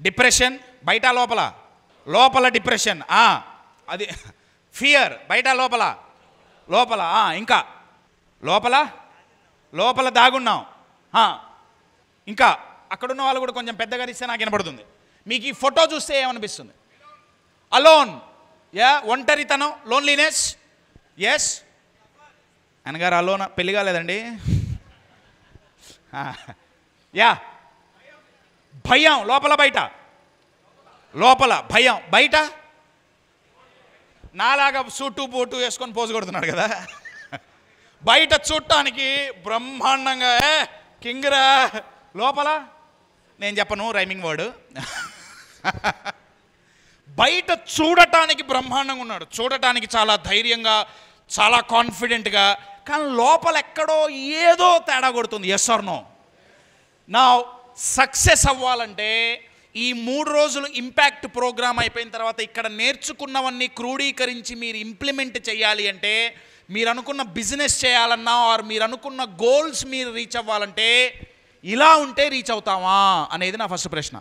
Depression బయట లోపల, లోపల డిప్రెషన్, అది ఫియర్ బయట లోపల, లోపల ఇంకా లోపల, లోపల దాగున్నాం. ఇంకా అక్కడున్న వాళ్ళు కూడా కొంచెం పెద్దగా ఇస్తే నాకు వినపడుతుంది. మీకు ఈ ఫోటో చూస్తే ఏమనిపిస్తుంది? అలోన్, ఒంటరితనం, లోన్లీనెస్. ఎస్ అనగారు అలోన్, పెళ్లి కాలేదండి. భయం లోపల బయట, లోపల భయం బయట. నాలాగా సూటు బూటు వేసుకొని పోజు కొడుతున్నాడు కదా, బయట చూడటానికి బ్రహ్మాండంగా కింగ్రా, లోపల నేను చెప్పను రైమింగ్ వర్డ్. బయట చూడటానికి బ్రహ్మాండంగా ఉన్నాడు, చూడటానికి చాలా ధైర్యంగా, చాలా కాన్ఫిడెంట్గా, కానీ లోపల ఎక్కడో ఏదో తేడా కొడుతుంది. Yes or no? నా సక్సెస్ అవ్వాలంటే ఈ 3 రోజులు ఇంపాక్ట్ ప్రోగ్రామ్ అయిపోయిన తర్వాత ఇక్కడ నేర్చుకున్నవన్నీ క్రోడీకరించి మీరు ఇంప్లిమెంట్ చేయాలి అంటే, మీరు అనుకున్న బిజినెస్ చేయాలన్నా ఆర్ మీరు అనుకున్న గోల్స్ మీరు రీచ్ అవ్వాలంటే ఇలా ఉంటే రీచ్ అవుతావా అనేది నా ఫస్ట్ ప్రశ్న.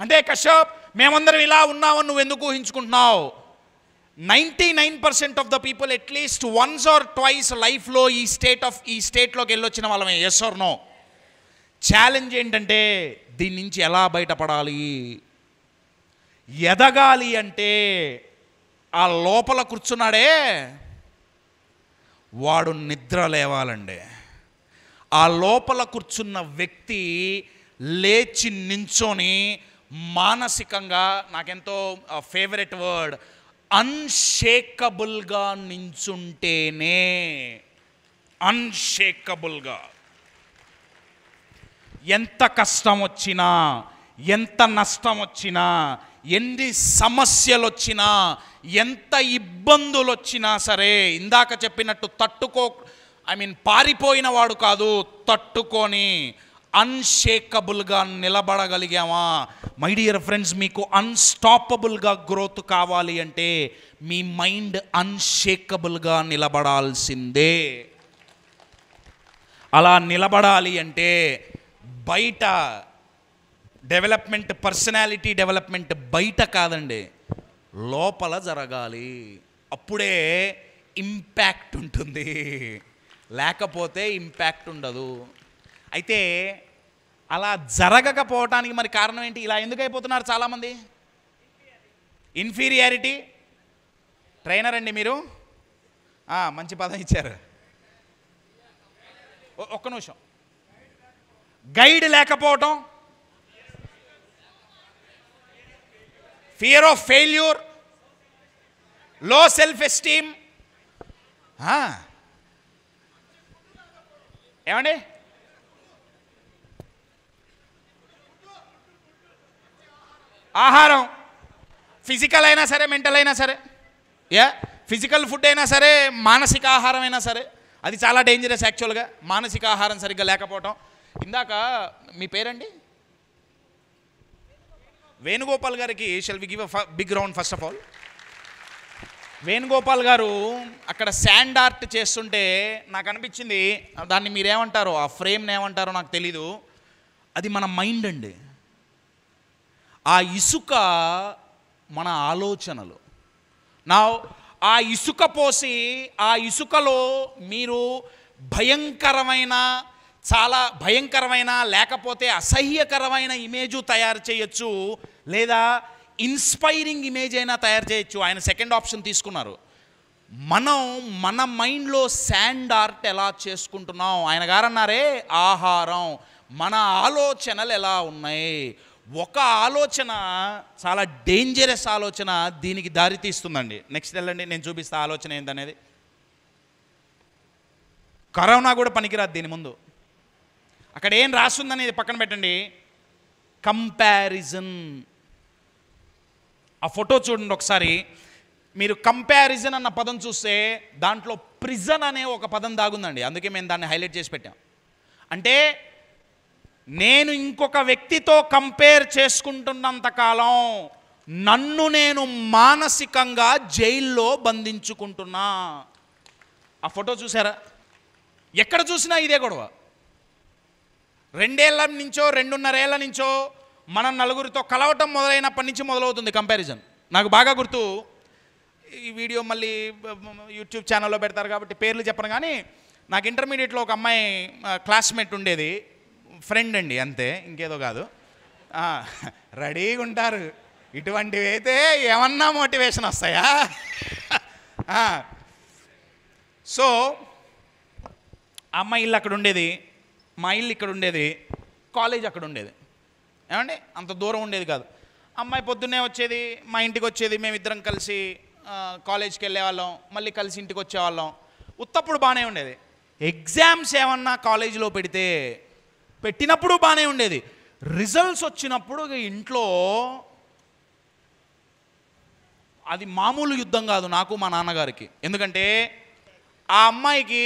అంటే కశ్యప్ మేమందరం ఇలా ఉన్నామని నువ్వు ఎందుకు ఊహించుకుంటున్నావు? 99% of the people at least once or twice లైఫ్లో ఈ స్టేట్లోకి వెళ్ళొచ్చిన వాళ్ళమే. Yes or no? ఛాలెంజ్ ఏంటంటే దీని నుంచి ఎలా బయటపడాలి? ఎదగాలి అంటే ఆ లోపల కూర్చున్నాడే వాడు నిద్ర లేవాలండి. ఆ లోపల కూర్చున్న వ్యక్తి లేచి నించొని మానసికంగా, నాకెంతో ఫేవరెట్ వర్డ్, అన్షేకబుల్గా నించుంటేనే, అన్షేకబుల్గా ఎంత కష్టం వచ్చినా, ఎంత నష్టం వచ్చినా, ఎన్ని సమస్యలు వచ్చినా, ఎంత ఇబ్బందులు వచ్చినా సరే, ఇందాక చెప్పినట్టు పారిపోయిన వాడు కాదు, తట్టుకొని అన్షేకబుల్గా నిలబడగలిగామా? మై డియర్ ఫ్రెండ్స్, మీకు అన్స్టాపబుల్గా గ్రోత్ కావాలి అంటే మీ మైండ్ అన్షేకబుల్గా నిలబడాల్సిందే. అలా నిలబడాలి అంటే బయట డెవలప్మెంట్, పర్సనాలిటీ డెవలప్మెంట్ బయట కాదండి, లోపల జరగాలి. అప్పుడే ఇంపాక్ట్ ఉంటుంది, లేకపోతే ఇంపాక్ట్ ఉండదు. అయితే అలా జరగకపోవటానికి మరి కారణం ఏంటి? ఇలా ఎందుకు అయిపోతున్నారు చాలామంది? ఇన్ఫీరియారిటీ. ట్రైనర్ అండి మీరు, మంచి పదం ఇచ్చారు. ఒక్క నిమిషం. గైడ్ లేకపోవటం, ఫియర్ ఆఫ్ ఫెయిల్యూర్, లో సెల్ఫ్ ఎస్టీమ్. ఏమండి? ఆహారం, ఫిజికల్ అయినా సరే, మెంటల్ అయినా సరే, ఫిజికల్ ఫుడ్ అయినా సరే, మానసిక ఆహారం అయినా సరే, అది చాలా డేంజరస్ యాక్చువల్గా. మానసిక ఆహారం సరిగ్గా లేకపోవటం. ఇందాక మీ పేరండి? వేణుగోపాల్ గారికి shall we give a big round first of all. Venugopal గారు అక్కడ శాండ్ ఆర్ట్ చేస్తుంటే నాకు అనిపించింది, దాన్ని మీరేమంటారో, ఆ ఫ్రేమ్ని ఏమంటారో నాకు తెలీదు, అది మన మైండ్ అండి. ఆ ఇసుక మన ఆలోచనలు. ఆ ఇసుక పోసి ఆ ఇసుకలో మీరు భయంకరమైన, చాలా భయంకరమైన, లేకపోతే అసహ్యకరమైన ఇమేజ్ తయారు చేయొచ్చు, లేదా ఇన్స్పైరింగ్ ఇమేజ్ అయినా తయారు చేయొచ్చు. ఆయన సెకండ్ ఆప్షన్ తీసుకున్నారు. మనం మన మైండ్లో శాండ్ ఆర్ట్ ఎలా చేసుకుంటున్నాం? ఆయన గారు అన్నారే, ఆహారం, మన ఆలోచనలు ఎలా ఉన్నాయి? ఒక ఆలోచన చాలా డేంజరస్ ఆలోచన దీనికి దారి తీస్తుందండి. నెక్స్ట్ వెళ్ళండి, నేను చూపిస్తా ఆలోచన ఏంటనేది. కరోనా కూడా పనికిరాదు దీని ముందు. అక్కడ ఏం రాస్తుందనేది పక్కన పెట్టండి. కంపారిజన్. ఆ ఫోటో చూడండి ఒకసారి. మీరు కంపారిజన్ అన్న పదం చూస్తే దాంట్లో ప్రిజన్ అనే ఒక పదం దాగుందండి. అందుకే మేము దాన్ని హైలైట్ చేసి పెట్టాం. అంటే నేను ఇంకొక వ్యక్తితో కంపేర్ చేసుకుంటున్నంతకాలం నన్ను నేను మానసికంగా జైల్లో బంధించుకుంటున్నా. ఆ ఫోటో చూసారా? ఎక్కడ చూసినా ఇదే గొడవ. 2 ఏళ్ల నుంచో 2.5 ఏళ్ల నుంచో మనం నలుగురితో కలవటం మొదలైనప్పటి నుంచి మొదలవుతుంది కంపారిజన్. నాకు బాగా గుర్తు, ఈ వీడియో మళ్ళీ యూట్యూబ్ ఛానల్లో పెడతారు కాబట్టి పేర్లు చెప్పను, కానీ నాకు ఇంటర్మీడియట్లో ఒక అమ్మాయి క్లాస్మేట్ ఉండేది, ఫ్రెండ్ అండి అంతే, ఇంకేదో కాదు. రెడీగా ఉంటారు, ఇటువంటివి అయితే ఏమన్నా మోటివేషన్ వస్తాయా? సో ఆ అమ్మాయి ఇల్లు అక్కడ ఉండేది, మా ఇల్లు ఇక్కడ ఉండేది, కాలేజ్ అక్కడ ఉండేది. ఏమండి అంత దూరం ఉండేది కాదు. అమ్మాయి పొద్దున్నే వచ్చేది, మా ఇంటికి వచ్చేది, మేమిద్దరం కలిసి కాలేజ్కి వెళ్ళేవాళ్ళం, మళ్ళీ కలిసి ఇంటికి వచ్చేవాళ్ళం. ఉత్తప్పుడు బాగానే ఉండేది. ఎగ్జామ్స్ ఏమన్నా కాలేజీలో పెట్టినప్పుడు బాగానే ఉండేది. రిజల్ట్స్ వచ్చినప్పుడు ఇంట్లో అది మామూలు యుద్ధం కాదు నాకు మా నాన్నగారికి. ఎందుకంటే ఆ అమ్మాయికి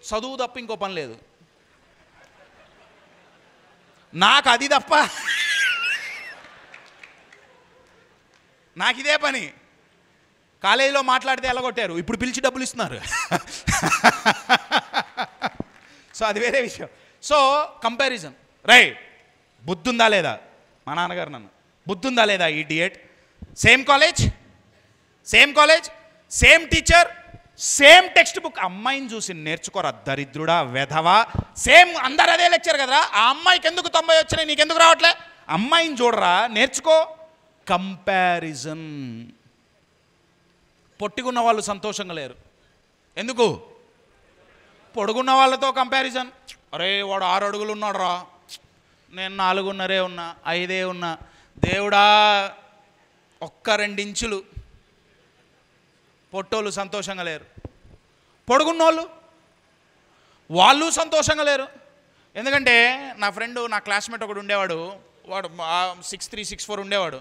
చదువు తప్ప ఇంకో పని లేదు, నాకు అది తప్ప నాకు ఇదే పని. కాలేజీలో మాట్లాడితే ఎల్లగొట్టారు, ఇప్పుడు పిలిచి డబ్బులు ఇస్తున్నారు. సో అది వేరే విషయం. సో కంపారిజన్, రైట్, బుద్ధుందా లేదా? మా నాన్నగారు నన్ను, బుద్ధుందా లేదా idiot? Same college, same teacher, same text book. అమ్మాయిని చూసి నేర్చుకోరా దరిద్రుడా, వెధవా. సేమ్ అందరు అదే లెక్చర్ కదరా, ఆ అమ్మాయికి ఎందుకు 90 వచ్చినాయి, నీకెందుకు రావట్లే? అమ్మాయిని చూడరా, నేర్చుకో. కంపారిజన్. పొట్టిగున్న వాళ్ళు సంతోషంగా లేరు. ఎందుకు? పొడుగున్న వాళ్ళతో కంపారిజన్. అరే వాడు 6 అడుగులు ఉన్నాడు రా, నేను 4.5 ఉన్నా, 5 ఉన్నా. దేవుడా, ఒక్క 2 ఇంచులు. పొట్టోళ్ళు సంతోషంగా లేరు. పొడుగున్నోళ్ళు వాళ్ళు సంతోషంగా లేరు. ఎందుకంటే నా ఫ్రెండు, నా క్లాస్మేట్ ఒకడు ఉండేవాడు, వాడు 6'3", 6'4" ఉండేవాడు.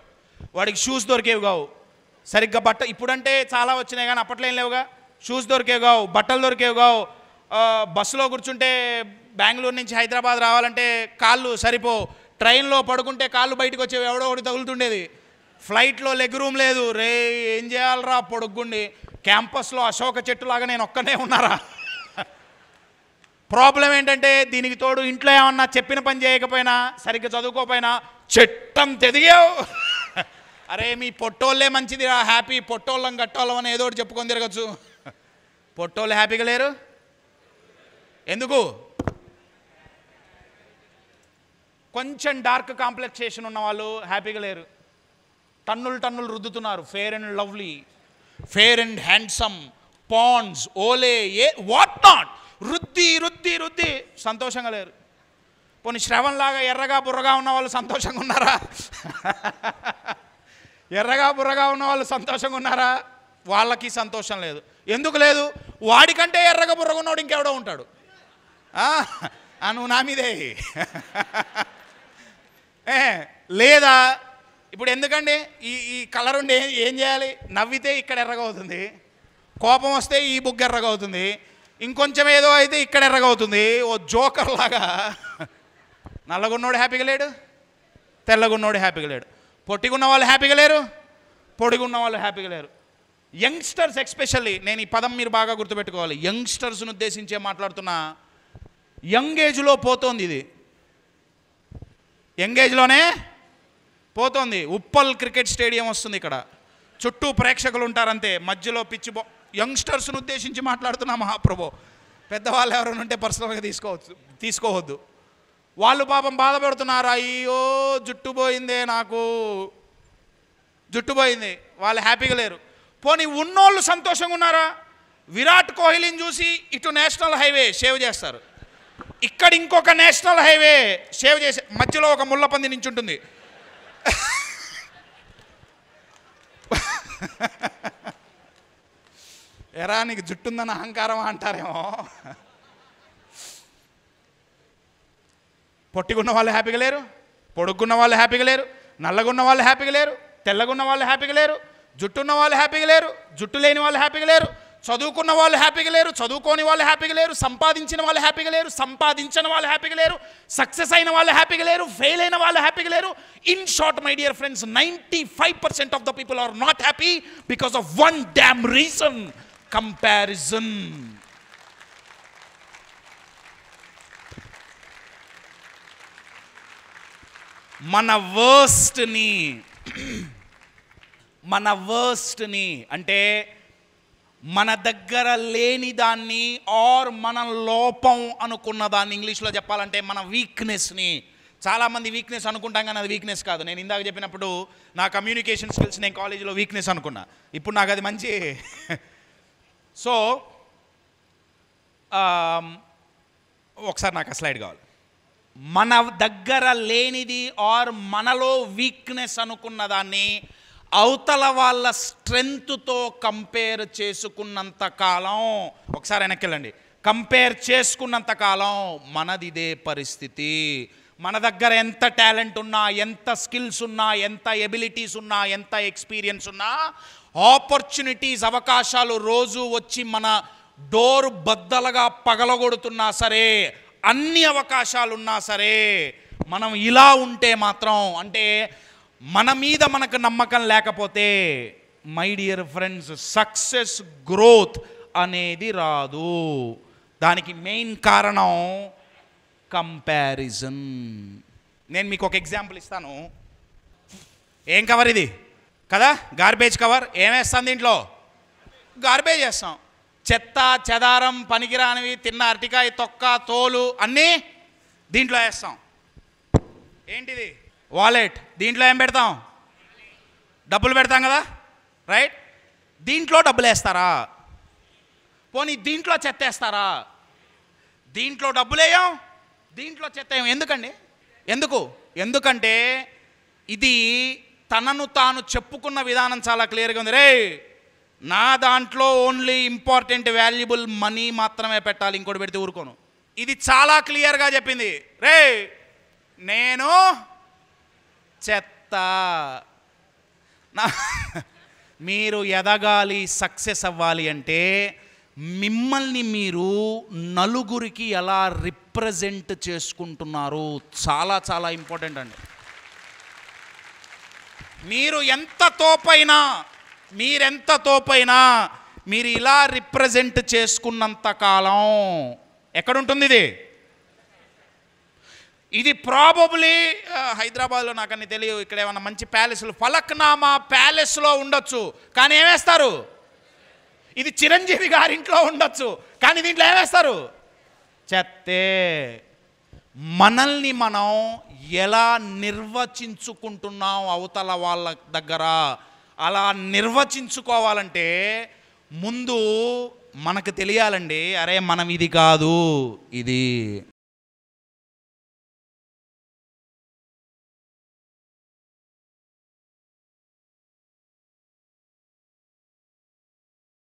వాడికి షూస్ దొరికేవి కావు సరిగ్గా, ఇప్పుడంటే చాలా వచ్చినాయి కానీ అప్పట్లో ఏం లేవుగా. షూస్ దొరికేవి కావు, బట్టలు దొరికేవి కావు. బస్సులో కూర్చుంటే బెంగళూరు నుంచి హైదరాబాద్ రావాలంటే కాళ్ళు సరిపో, ట్రైన్లో పడుకుంటే కాళ్ళు బయటకు వచ్చేవి, ఎవడో ఒకటి తగులుతుండేది. ఫ్లైట్లో లెగ్ రూమ్ లేదు. రే ఏం చేయాలరా పొడుగ్గుండి, క్యాంపస్లో అశోక చెట్టులాగా నేను ఒక్కనే ఉన్నారా? ప్రాబ్లం ఏంటంటే దీనికి తోడు ఇంట్లో ఏమన్నా చెప్పిన పని చేయకపోయినా, సరిగ్గా చదువుకోపోయినా చెట్టం తెదిగావు. అరే మీ పొట్టోళ్ళే మంచిది, హ్యాపీ, పొట్టోళ్ళం గట్టోళ్ళం అని ఏదో ఒకటి చెప్పుకొని తిరగచ్చు. పొట్టోళ్ళు హ్యాపీగా లేరు. ఎందుకు? కొంచెం డార్క్ కాంప్లెక్సేషన్ ఉన్న వాళ్ళు హ్యాపీగా లేరు. టన్నులు రుద్దుతున్నారు. Fair and lovely, fair and handsome, Pond's, Olay, what not, రుద్ది సంతోషంగా లేరు. పోనీ శ్రవణ్ లాగా ఎర్రగా బుర్రగా ఉన్న వాళ్ళు సంతోషంగా ఉన్నారా? ఎర్రగా బుర్రగా ఉన్న వాళ్ళు సంతోషంగా ఉన్నారా? వాళ్ళకి సంతోషం లేదు. ఎందుకు లేదు? వాడికంటే ఎర్రగా బుర్రగా ఉన్నాడు ఇంకెవడో ఉంటాడు. నువ్వు నా మీదే లేదా? ఇప్పుడు ఎందుకండి ఈ కలర్ ఉండి ఏం చేయాలి? నవ్వితే ఇక్కడ ఎర్రగా అవుతుంది, కోపం వస్తే ఈ బుగ్గ ఎర్రగా అవుతుంది, ఇంకొంచెం ఏదో అయితే ఇక్కడ ఎర్రగా అవుతుంది. ఓ జోకర్ లాగా. నల్లగున్నోడు హ్యాపీగా లేడు, తెల్లగున్నోడు హ్యాపీగా లేడు. పొట్టిగున్న వాళ్ళు హ్యాపీగా లేరు, పొడిగున్న వాళ్ళు హ్యాపీగా లేరు. యంగ్స్టర్స్ ఎస్పెషల్లీ, నేను ఈ పదం మీరు బాగా గుర్తుపెట్టుకోవాలి, యంగ్స్టర్స్ను ఉద్దేశించే మాట్లాడుతున్నా. యంగ్ ఏజ్లో పోతోంది ఇది, యంగ్ ఏజ్లోనే పోతోంది. ఉప్పల్ క్రికెట్ స్టేడియం వస్తుంది ఇక్కడ, చుట్టూ ప్రేక్షకులు ఉంటారంతే, మధ్యలో పిచ్చి యంగ్స్టర్స్ను ఉద్దేశించి మాట్లాడుతున్నా మహాప్రభు. పెద్దవాళ్ళు ఎవరైనా ఉంటే పర్సనల్గా తీసుకోవద్దు. వాళ్ళు పాపం బాధపడుతున్నారు, అయ్యో జుట్టు పోయిందే, నాకు జుట్టు పోయింది. వాళ్ళు హ్యాపీగా లేరు. పోనీ ఉన్నోళ్ళు సంతోషంగా ఉన్నారా? విరాట్ కోహ్లీని చూసి ఇటు నేషనల్ హైవే సేవ్ చేస్తారు, ఇక్కడ ఇంకొక నేషనల్ హైవే సేవ్ చేసే, మధ్యలో ఒక ముళ్ళపంది నించుంటుంది. ఎరా నీకు జుట్టుందని అహంకారం అంటారేమో. పొట్టిగున్న వాళ్ళు హ్యాపీగా లేరు, పొడుగున్న వాళ్ళు హ్యాపీగా లేరు, నల్లగున్న వాళ్ళు హ్యాపీగా లేరు, తెల్లగున్న వాళ్ళు హ్యాపీగా లేరు, జుట్టున్న వాళ్ళు హ్యాపీగా లేరు, జుట్టు లేని వాళ్ళు హ్యాపీగా లేరు, చదువుకున్న వాళ్ళు హ్యాపీగా లేరు, చదువుకోని వాళ్ళు హ్యాపీగా లేరు, సంపాదించిన వాళ్ళు హ్యాపీగా లేరు, సంపాదించిన వాళ్ళు హ్యాపీగా లేరు, సక్సెస్ అయిన వాళ్ళు హ్యాపీగా లేరు, ఫెయిల్ అయిన వాళ్ళు హ్యాపీగా లేరు. In short my dear friends, 95% of the people are not happy because of one damn reason: comparison. మన వర్స్ట్ని మన వర్స్ట్ని అంటే మన దగ్గర లేని దాన్ని ఆర్ మన లోపం అనుకున్న దాన్ని, ఇంగ్లీష్లో చెప్పాలంటే మన వీక్నెస్ని. చాలామంది వీక్నెస్ అనుకుంటాం కానీ అది వీక్నెస్ కాదు. నేను ఇందాక చెప్పినప్పుడు నా కమ్యూనికేషన్ స్కిల్స్ నేను కాలేజీలో వీక్నెస్ అనుకున్నా, ఇప్పుడు నాకు అది మంచి సో ఒకసారి నాకు ఆ స్లైడ్ కావాలి. మన దగ్గర లేనిది ఆర్ మనలో వీక్నెస్ అనుకున్న దాన్ని అవతల వాళ్ళ స్ట్రెంగ్త్తో కంపేర్ చేసుకున్నంత కాలం, ఒకసారి వెనక్కి వెళ్ళండి, కంపేర్ చేసుకున్నంత కాలం మనది ఇదే పరిస్థితి. మన దగ్గర ఎంత టాలెంట్ ఉన్నా, ఎంత స్కిల్స్ ఉన్నా, ఎంత ఎబిలిటీస్ ఉన్నా, ఎంత ఎక్స్పీరియన్స్ ఉన్నా, ఆపర్చునిటీస్ అవకాశాలు రోజు వచ్చి మన డోర్ బద్దలుగా పగలగొడుతున్నా సరే, అన్ని అవకాశాలు ఉన్నా సరే, మనం ఇలా ఉంటే మాత్రం, అంటే మన మీద మనకు నమ్మకం లేకపోతే my dear friends, success growth అనేది రాదు. దానికి మెయిన్ కారణం కంపారిజన్. నేను మీకు ఒక ఎగ్జాంపుల్ ఇస్తాను. ఏం కవర్ ఇది కదా, గార్బేజ్ కవర్. ఏమేస్తాం దీంట్లో? గార్బేజ్ వేస్తాం. చెత్త చెదారం పనికిరానివి, తిన్న అరటికాయ తొక్క తోలు అన్నీ దీంట్లో వేస్తాం. ఏంటిది? వాలెట్. దీంట్లో ఏం పెడతాం? డబ్బులు పెడతాం కదా, రైట్? దీంట్లో డబ్బులు వేస్తారా? పోనీ దీంట్లో చెత్త వేస్తారా? దీంట్లో డబ్బులు వేయం, దీంట్లో చెత్త వేయం. ఎందుకండి? ఎందుకంటే ఇది తనను తాను చెప్పుకున్న విధానం చాలా క్లియర్గా ఉంది. రే, నా దాంట్లో ఓన్లీ ఇంపార్టెంట్ వాల్యుబుల్ మనీ మాత్రమే పెట్టాలి, ఇంకోటి పెడితే ఊరుకోను. ఇది చాలా క్లియర్గా చెప్పింది. రే, నేను చెత్త. మీరు ఎదగాలి, సక్సెస్ అవ్వాలి అంటే మిమ్మల్ని మీరు నలుగురికి ఎలా రిప్రజెంట్ చేసుకుంటున్నారు చాలా చాలా ఇంపార్టెంట్ అండి. మీరెంత తోపైనా మీరు ఇలా రిప్రజెంట్ చేసుకున్నంత కాలం ఎక్కడుంటుంది ఇది? ఇది ప్రాబబ్లీ హైదరాబాద్లో నాకు అన్ని తెలియదు, ఇక్కడ ఏమన్నా మంచి ప్యాలెస్లు, ఫలక్నామా ప్యాలెస్లో ఉండొచ్చు, కానీ ఏమేస్తారు? ఇది చిరంజీవి గారింట్లో ఉండొచ్చు, కానీ దీంట్లో ఏమేస్తారు? చెత్తే. మనల్ని మనం ఎలా నిర్వచించుకుంటున్నాం అవతల వాళ్ళ దగ్గర, అలా నిర్వచించుకోవాలంటే ముందు మనకు తెలియాలండి, అరే మనం ఇది కాదు, ఇది